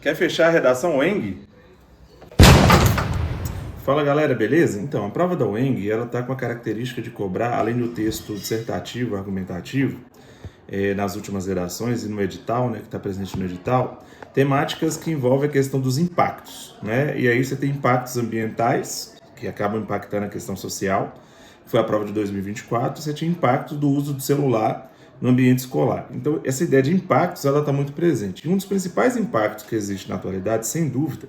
Quer fechar a redação Weng? Fala galera, beleza? Então, a prova da Weng, ela está com a característica de cobrar, além do texto dissertativo, argumentativo, nas últimas redações e no edital, né, que está presente no edital, temáticas que envolvem a questão dos impactos, né? E aí você tem impactos ambientais, que acabam impactando a questão social, que foi a prova de 2024, você tinha impactos do uso do celular no ambiente escolar. Então, essa ideia de impactos, ela está muito presente. E um dos principais impactos que existe na atualidade, sem dúvida,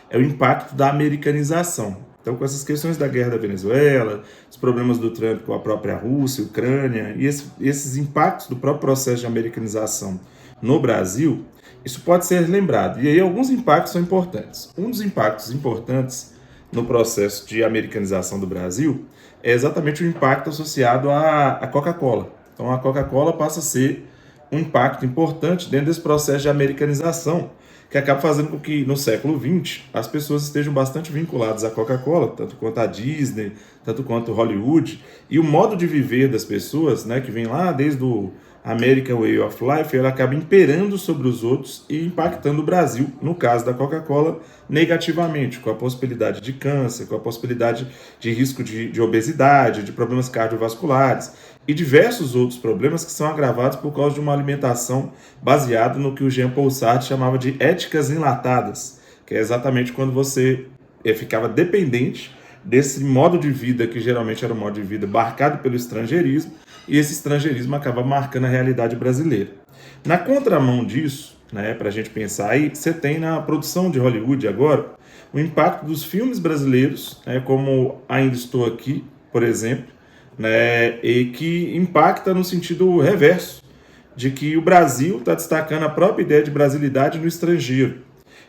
é o impacto da americanização. Então, com essas questões da guerra da Venezuela, os problemas do Trump com a própria Rússia, Ucrânia, e esses impactos do próprio processo de americanização no Brasil, isso pode ser lembrado. E aí alguns impactos são importantes. Um dos impactos importantes no processo de americanização do Brasil é exatamente o impacto associado à Coca-Cola. Então, a Coca-Cola passa a ser um impacto importante dentro desse processo de americanização, que acaba fazendo com que, no século XX, as pessoas estejam bastante vinculadas à Coca-Cola, tanto quanto à Disney, tanto quanto Hollywood, e o modo de viver das pessoas, né, que vem lá desde o American Way of Life, ela acaba imperando sobre os outros e impactando o Brasil, no caso da Coca-Cola, negativamente, com a possibilidade de câncer, com a possibilidade de risco de obesidade, de problemas cardiovasculares e diversos outros problemas que são agravados por causa de uma alimentação baseada no que o Jean-Paul Sartre chamava de éticas enlatadas, que é exatamente quando você ficava dependente desse modo de vida que geralmente era um modo de vida marcado pelo estrangeirismo, e esse estrangeirismo acaba marcando a realidade brasileira. Na contramão disso, né, para a gente pensar aí, você tem na produção de Hollywood agora o impacto dos filmes brasileiros, né, como Ainda Estou Aqui, por exemplo, né, e que impacta no sentido reverso, de que o Brasil está destacando a própria ideia de brasilidade no estrangeiro.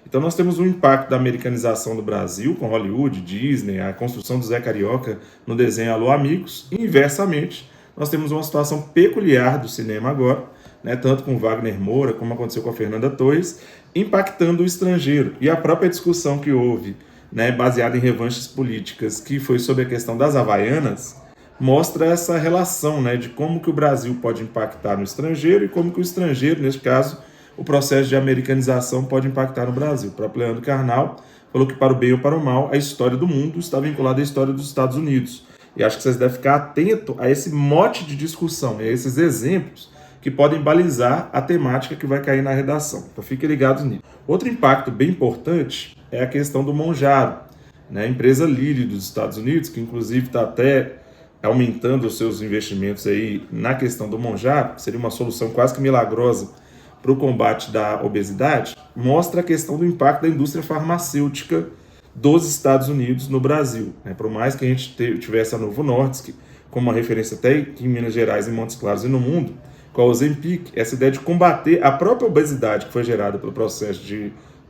Então nós temos um impacto da americanização do Brasil, com Hollywood, Disney, a construção do Zé Carioca no desenho Alô Amigos, e inversamente, nós temos uma situação peculiar do cinema agora, né, tanto com Wagner Moura, como aconteceu com a Fernanda Torres, impactando o estrangeiro. E a própria discussão que houve, né, baseada em revanches políticas, que foi sobre a questão das Havaianas, mostra essa relação, né, de como que o Brasil pode impactar no estrangeiro e como que o estrangeiro, neste caso, o processo de americanização pode impactar no Brasil. O próprio Leandro Carnal falou que, para o bem ou para o mal, a história do mundo está vinculada à história dos Estados Unidos. E acho que vocês devem ficar atentos a esse mote de discussão, a esses exemplos que podem balizar a temática que vai cair na redação. Então fiquem ligados nisso. Outro impacto bem importante é a questão do Monjaro, né, a empresa Lilly dos Estados Unidos, que inclusive está até aumentando os seus investimentos aí na questão do Monjaro, seria uma solução quase que milagrosa para o combate da obesidade, mostra a questão do impacto da indústria farmacêutica dos Estados Unidos no Brasil. Por mais que a gente tivesse a Novo Nordisk como uma referência até em Minas Gerais, em Montes Claros e no mundo, com a Ozempic, essa ideia de combater a própria obesidade que foi gerada pelo processo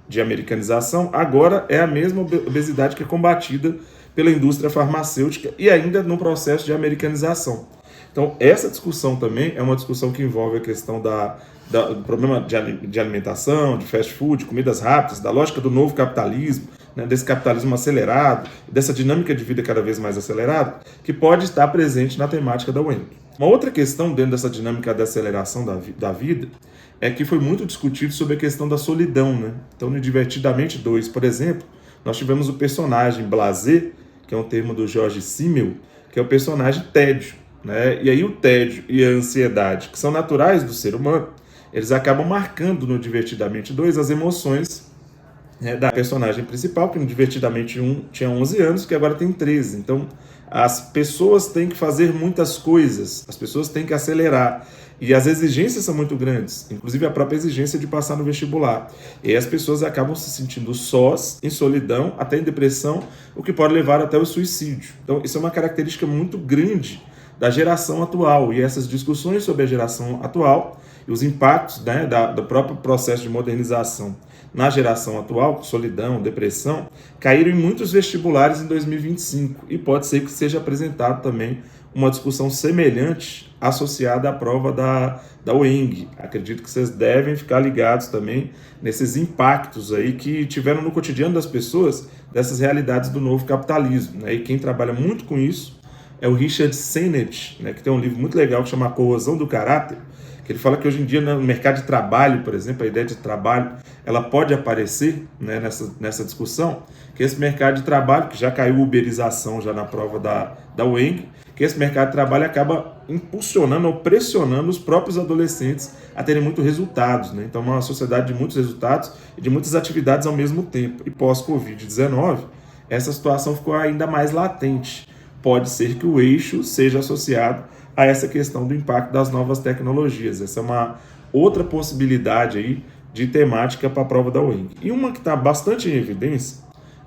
de americanização, agora é a mesma obesidade que é combatida pela indústria farmacêutica e ainda no processo de americanização. Então, essa discussão também é uma discussão que envolve a questão do problema de alimentação, de fast food, comidas rápidas, da lógica do novo capitalismo, né, desse capitalismo acelerado, dessa dinâmica de vida cada vez mais acelerada, que pode estar presente na temática da Weng. Uma outra questão dentro dessa dinâmica da aceleração da vida é que foi muito discutido sobre a questão da solidão. Né? Então, no Divertidamente 2, por exemplo, nós tivemos o personagem Blasé, que é um termo do Jorge Simmel, que é o personagem tédio. Né? E aí o tédio e a ansiedade, que são naturais do ser humano, eles acabam marcando no Divertidamente 2 as emoções, né, da personagem principal, que no Divertidamente 1 tinha 11 anos, que agora tem 13. Então, as pessoas têm que fazer muitas coisas, as pessoas têm que acelerar, e as exigências são muito grandes, inclusive a própria exigência de passar no vestibular. E aí as pessoas acabam se sentindo sós, em solidão, até em depressão, o que pode levar até o suicídio. Então, isso é uma característica muito grande da geração atual, e essas discussões sobre a geração atual e os impactos, né, do próprio processo de modernização na geração atual, solidão, depressão, caíram em muitos vestibulares em 2025, e pode ser que seja apresentado também uma discussão semelhante associada à prova da Weng. Acredito que vocês devem ficar ligados também nesses impactos aí que tiveram no cotidiano das pessoas, dessas realidades do novo capitalismo. Né? E quem trabalha muito com isso é o Richard Sennett, né, que tem um livro muito legal que chama A Corrosão do Caráter, que ele fala que hoje em dia no mercado de trabalho, por exemplo, a ideia de trabalho ela pode aparecer, né, nessa discussão, que esse mercado de trabalho, que já caiu uberização já na prova da UENG, que esse mercado de trabalho acaba impulsionando ou pressionando os próprios adolescentes a terem muitos resultados, né? Então, uma sociedade de muitos resultados e de muitas atividades ao mesmo tempo. E pós-Covid-19, essa situação ficou ainda mais latente. Pode ser que o eixo seja associado a essa questão do impacto das novas tecnologias. Essa é uma outra possibilidade aí de temática para a prova da UENG. E uma que está bastante em evidência,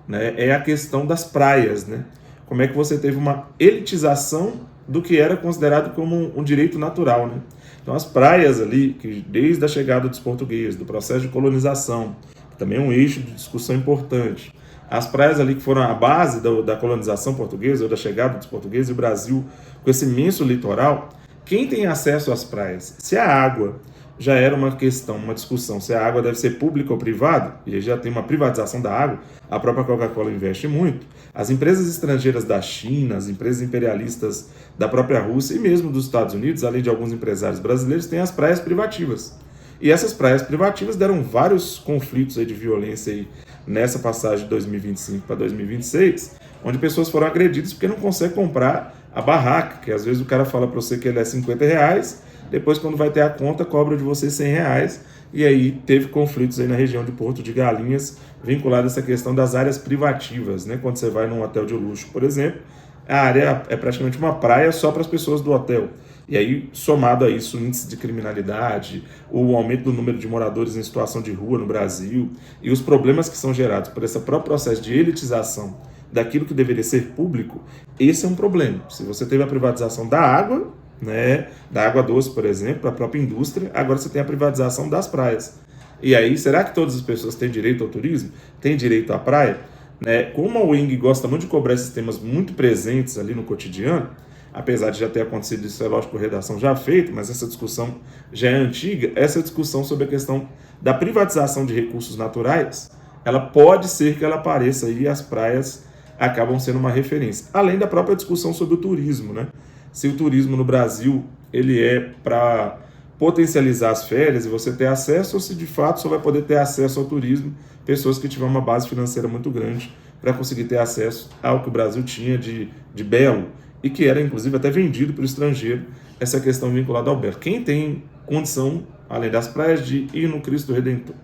né, é a questão das praias, né? Como é que você teve uma elitização do que era considerado como um direito natural, né? Então as praias ali, que desde a chegada dos portugueses, do processo de colonização, também é um eixo de discussão importante. As praias ali que foram a base da colonização portuguesa, ou da chegada dos portugueses, e o Brasil com esse imenso litoral, quem tem acesso às praias? Se a água já era uma questão, uma discussão, se a água deve ser pública ou privada, e aí já tem uma privatização da água, a própria Coca-Cola investe muito, as empresas estrangeiras da China, as empresas imperialistas da própria Rússia e mesmo dos Estados Unidos, além de alguns empresários brasileiros, têm as praias privativas. E essas praias privativas deram vários conflitos aí de violência aí nessa passagem de 2025 para 2026, onde pessoas foram agredidas porque não conseguem comprar a barraca, que às vezes o cara fala para você que ele é R$50, depois quando vai ter a conta cobra de você R$100, e aí teve conflitos aí na região de Porto de Galinhas vinculado a essa questão das áreas privativas, né? Quando você vai num hotel de luxo, por exemplo, a área é praticamente uma praia só para as pessoas do hotel. E aí, somado a isso, o índice de criminalidade, o aumento do número de moradores em situação de rua no Brasil e os problemas que são gerados por esse próprio processo de elitização daquilo que deveria ser público, esse é um problema. Se você teve a privatização da água, né, da água doce, por exemplo, a própria indústria, agora você tem a privatização das praias. E aí, será que todas as pessoas têm direito ao turismo? Têm direito à praia? Né? Como a UENG gosta muito de cobrar esses temas muito presentes ali no cotidiano, apesar de já ter acontecido isso, é lógico, redação já feita, mas essa discussão já é antiga, essa discussão sobre a questão da privatização de recursos naturais, ela pode ser que ela apareça aí e as praias acabam sendo uma referência. Além da própria discussão sobre o turismo, né? Se o turismo no Brasil ele é para potencializar as férias e você ter acesso, ou se de fato só vai poder ter acesso ao turismo pessoas que tiverem uma base financeira muito grande para conseguir ter acesso ao que o Brasil tinha de belo e que era inclusive até vendido para o estrangeiro, essa questão vinculada ao belo. Quem tem condição, além das praias, de ir no Cristo Redentor?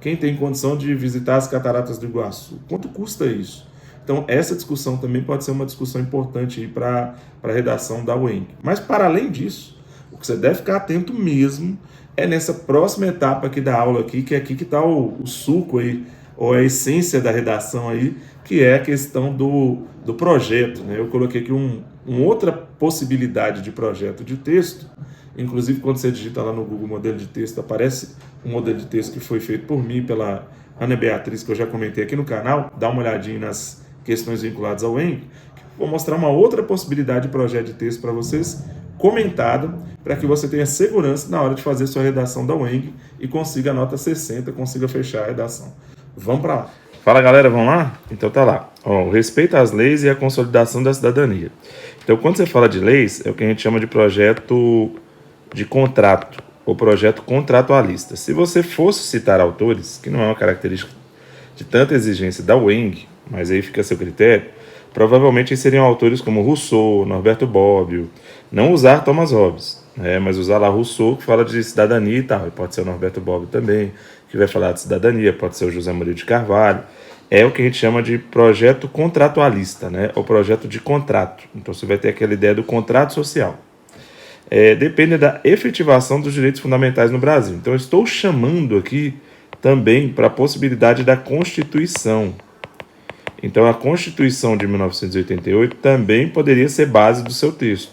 Quem tem condição de visitar as cataratas do Iguaçu? Quanto custa isso? Então, essa discussão também pode ser uma discussão importante para a redação da UENG. Mas, para além disso, o que você deve ficar atento mesmo é nessa próxima etapa aqui da aula, aqui, que é aqui que está o suco, aí, ou a essência da redação, aí, que é a questão do projeto. Né? Eu coloquei aqui uma outra possibilidade de projeto de texto. Inclusive, quando você digita lá no Google modelo de texto, aparece um modelo de texto que foi feito por mim, pela Ana Beatriz, que eu já comentei aqui no canal. Dá uma olhadinha nas questões vinculadas ao UENG. Vou mostrar uma outra possibilidade de projeto de texto para vocês, comentado, para que você tenha segurança na hora de fazer sua redação da UENG e consiga a nota 60, consiga fechar a redação. Vamos para lá. Fala, galera, vamos lá? Então tá lá. O respeito às leis e a consolidação da cidadania. Então, quando você fala de leis, é o que a gente chama de projeto de contrato, ou projeto contratualista. Se você fosse citar autores, que não é uma característica de tanta exigência da UENG, mas aí fica a seu critério, provavelmente seriam autores como Rousseau, Norberto Bobbio, não usar Thomas Hobbes, né, mas usar lá Rousseau, que fala de cidadania e tal, e pode ser o Norberto Bobbio também, que vai falar de cidadania, pode ser o José Murilo de Carvalho, é o que a gente chama de projeto contratualista, né, ou projeto de contrato. Então você vai ter aquela ideia do contrato social. Depende da efetivação dos direitos fundamentais no Brasil. Então eu estou chamando aqui também para a possibilidade da Constituição. Então, a Constituição de 1988 também poderia ser base do seu texto,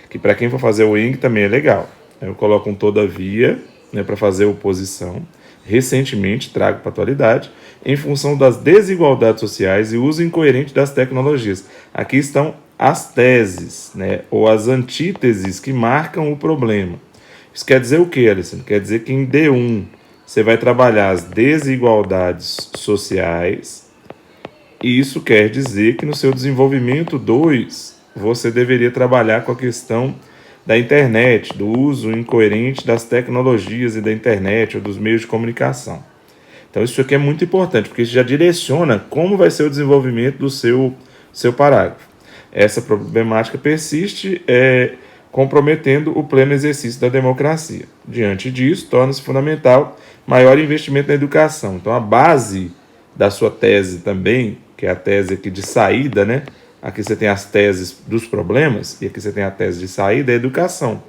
que para quem for fazer o UENG também é legal. Eu coloco um todavia, né, para fazer oposição. Recentemente, trago para a atualidade, em função das desigualdades sociais e uso incoerente das tecnologias. Aqui estão as teses, né, ou as antíteses que marcam o problema. Isso quer dizer o quê, Alessandro? Quer dizer que em D1 você vai trabalhar as desigualdades sociais. E isso quer dizer que no seu desenvolvimento 2, você deveria trabalhar com a questão da internet, do uso incoerente das tecnologias e da internet ou dos meios de comunicação. Então isso aqui é muito importante, porque isso já direciona como vai ser o desenvolvimento do seu parágrafo. Essa problemática persiste, comprometendo o pleno exercício da democracia. Diante disso, torna-se fundamental maior investimento na educação. Então, a base da sua tese também, que é a tese aqui de saída, né? Aqui você tem as teses dos problemas e aqui você tem a tese de saída, é a educação,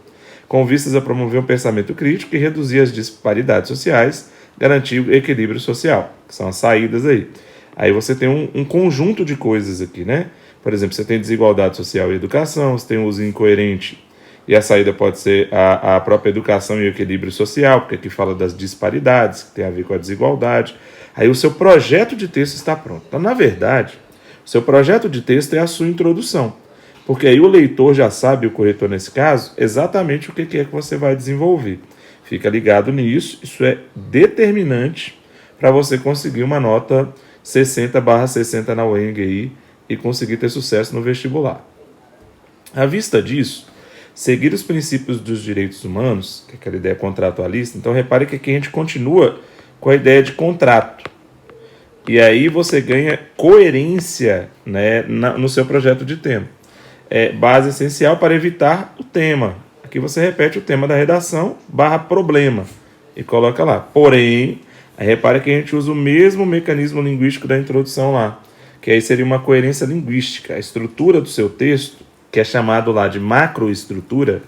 com vistas a promover um pensamento crítico e reduzir as disparidades sociais, garantir o equilíbrio social, que são as saídas aí. Aí você tem um conjunto de coisas aqui, né? Por exemplo, você tem desigualdade social e educação, você tem uso incoerente, e a saída pode ser a própria educação e o equilíbrio social, porque aqui fala das disparidades, que tem a ver com a desigualdade. Aí o seu projeto de texto está pronto. Então, na verdade, o seu projeto de texto é a sua introdução, porque aí o leitor já sabe, o corretor nesse caso, exatamente o que é que você vai desenvolver. Fica ligado nisso, isso é determinante para você conseguir uma nota 60/60 na UENG aí e conseguir ter sucesso no vestibular. À vista disso, seguir os princípios dos direitos humanos, que é aquela ideia contratualista, então repare que aqui a gente continua com a ideia de contrato. E aí você ganha coerência, né, no seu projeto de tema. É base essencial para evitar o tema. Aqui você repete o tema da redação /problema e coloca lá. Porém, aí repare que a gente usa o mesmo mecanismo linguístico da introdução lá, que aí seria uma coerência linguística. A estrutura do seu texto, que é chamado lá de macroestrutura,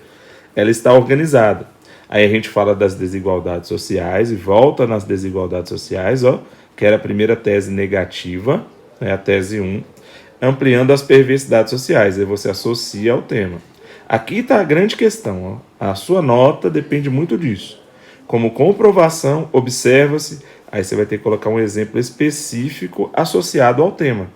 ela está organizada. Aí a gente fala das desigualdades sociais e volta nas desigualdades sociais, que era a primeira tese negativa, né, a tese 1, ampliando as perversidades sociais, aí você associa ao tema. Aqui está a grande questão, a sua nota depende muito disso. Como comprovação, observa-se, aí você vai ter que colocar um exemplo específico associado ao tema.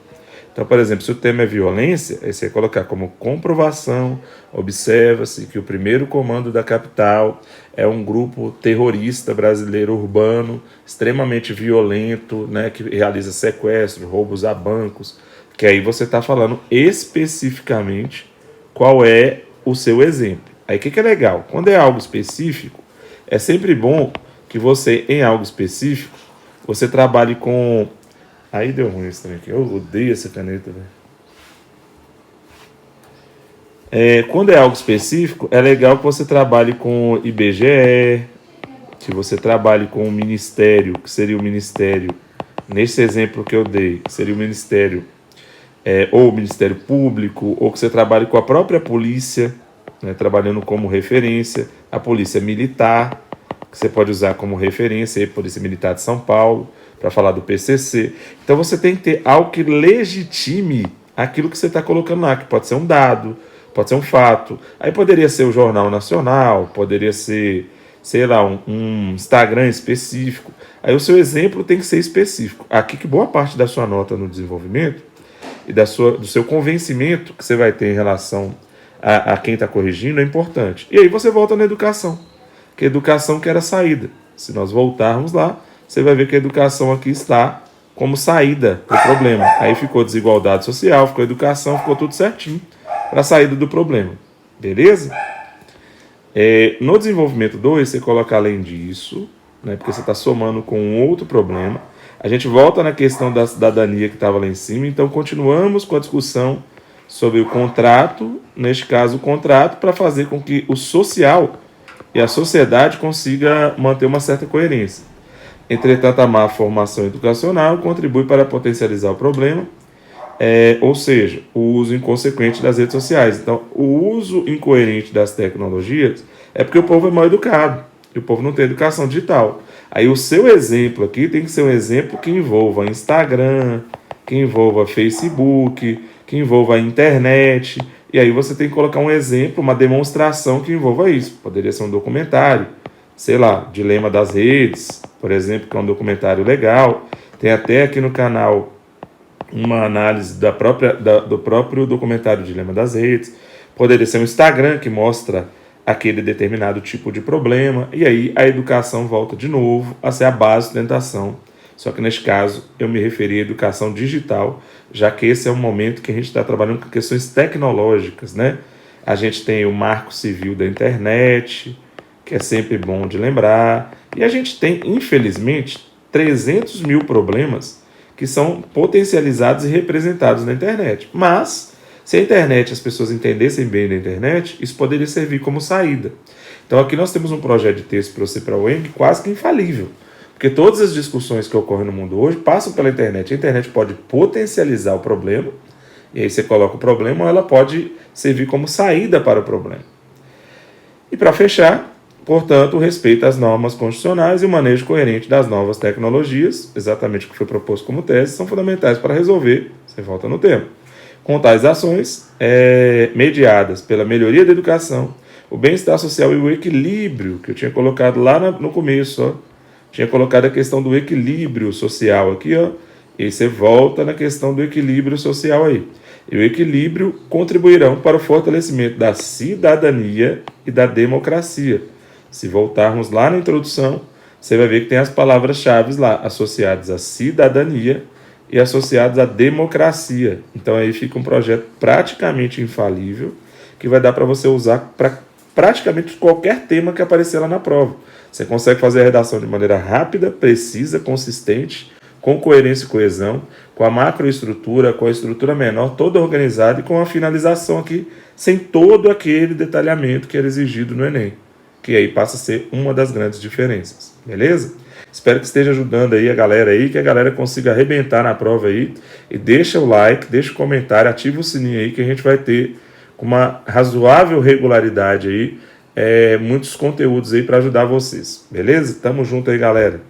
Então, por exemplo, se o tema é violência, aí você vai colocar como comprovação, observa-se que o primeiro comando da capital é um grupo terrorista brasileiro urbano, extremamente violento, né, que realiza sequestros, roubos a bancos, que aí você está falando especificamente qual é o seu exemplo. Aí o que é legal? Quando é algo específico, é sempre bom que você, em algo específico, você trabalhe com... Aí deu ruim esse trem aqui. Eu odeio essa caneta, velho. Quando é algo específico, é legal que você trabalhe com IBGE, que você trabalhe com o Ministério, que seria o Ministério, nesse exemplo que eu dei, que seria o Ministério, ou o Ministério Público, ou que você trabalhe com a própria polícia, né, trabalhando como referência, a Polícia Militar, que você pode usar como referência, a Polícia Militar de São Paulo, para falar do PCC. Então você tem que ter algo que legitime aquilo que você está colocando lá, que pode ser um dado, pode ser um fato. Aí poderia ser o Jornal Nacional, poderia ser, sei lá, um Instagram específico. Aí o seu exemplo tem que ser específico. Aqui que boa parte da sua nota no desenvolvimento e do seu convencimento que você vai ter em relação a quem está corrigindo é importante. E aí você volta na educação, que a educação que era a saída. Se nós voltarmos lá, você vai ver que a educação aqui está como saída do problema. Aí ficou desigualdade social, ficou educação, ficou tudo certinho para a saída do problema. Beleza? No desenvolvimento 2, você coloca além disso, né, porque você está somando com um outro problema. A gente volta na questão da cidadania que estava lá em cima, então continuamos com a discussão sobre o contrato, neste caso o contrato, para fazer com que o social e a sociedade consiga manter uma certa coerência. Entretanto, a má formação educacional contribui para potencializar o problema, ou seja, o uso inconsequente das redes sociais. Então, o uso incoerente das tecnologias é porque o povo é mal educado, e o povo não tem educação digital. Aí o seu exemplo aqui tem que ser um exemplo que envolva Instagram, que envolva Facebook, que envolva a internet, e aí você tem que colocar um exemplo, uma demonstração que envolva isso. Poderia ser um documentário, sei lá, Dilema das Redes, por exemplo, que é um documentário legal. Tem até aqui no canal uma análise do próprio documentário Dilema das Redes. Poderia ser um Instagram que mostra aquele determinado tipo de problema. E aí a educação volta de novo a ser a base de sustentação. Só que neste caso eu me referi à educação digital, já que esse é um momento que a gente está trabalhando com questões tecnológicas, né? A gente tem o Marco Civil da internet, que é sempre bom de lembrar. E a gente tem, infelizmente, 300 mil problemas que são potencializados e representados na internet. Mas, se a internet, as pessoas entendessem bem da internet, isso poderia servir como saída. Então aqui nós temos um projeto de texto para você para o Weng quase que infalível. Porque todas as discussões que ocorrem no mundo hoje passam pela internet. A internet pode potencializar o problema, e aí você coloca o problema, ou ela pode servir como saída para o problema. E para fechar, portanto, o respeito às normas constitucionais e o manejo coerente das novas tecnologias, exatamente o que foi proposto como tese, são fundamentais para resolver, você volta no tema, com tais ações mediadas pela melhoria da educação, o bem-estar social e o equilíbrio, que eu tinha colocado lá no começo, ó. Tinha colocado a questão do equilíbrio social aqui, ó, e você volta na questão do equilíbrio social aí. E o equilíbrio contribuirão para o fortalecimento da cidadania e da democracia. Se voltarmos lá na introdução, você vai ver que tem as palavras-chave lá, associadas à cidadania e associadas à democracia. Então aí fica um projeto praticamente infalível, que vai dar para você usar para praticamente qualquer tema que aparecer lá na prova. Você consegue fazer a redação de maneira rápida, precisa, consistente, com coerência e coesão, com a macroestrutura, com a estrutura menor, toda organizada e com a finalização aqui, sem todo aquele detalhamento que era exigido no Enem, que aí passa a ser uma das grandes diferenças, beleza? Espero que esteja ajudando aí a galera aí, que a galera consiga arrebentar na prova aí, e deixa o like, deixa o comentário, ativa o sininho aí, que a gente vai ter com uma razoável regularidade aí, muitos conteúdos aí para ajudar vocês, beleza? Tamo junto aí, galera.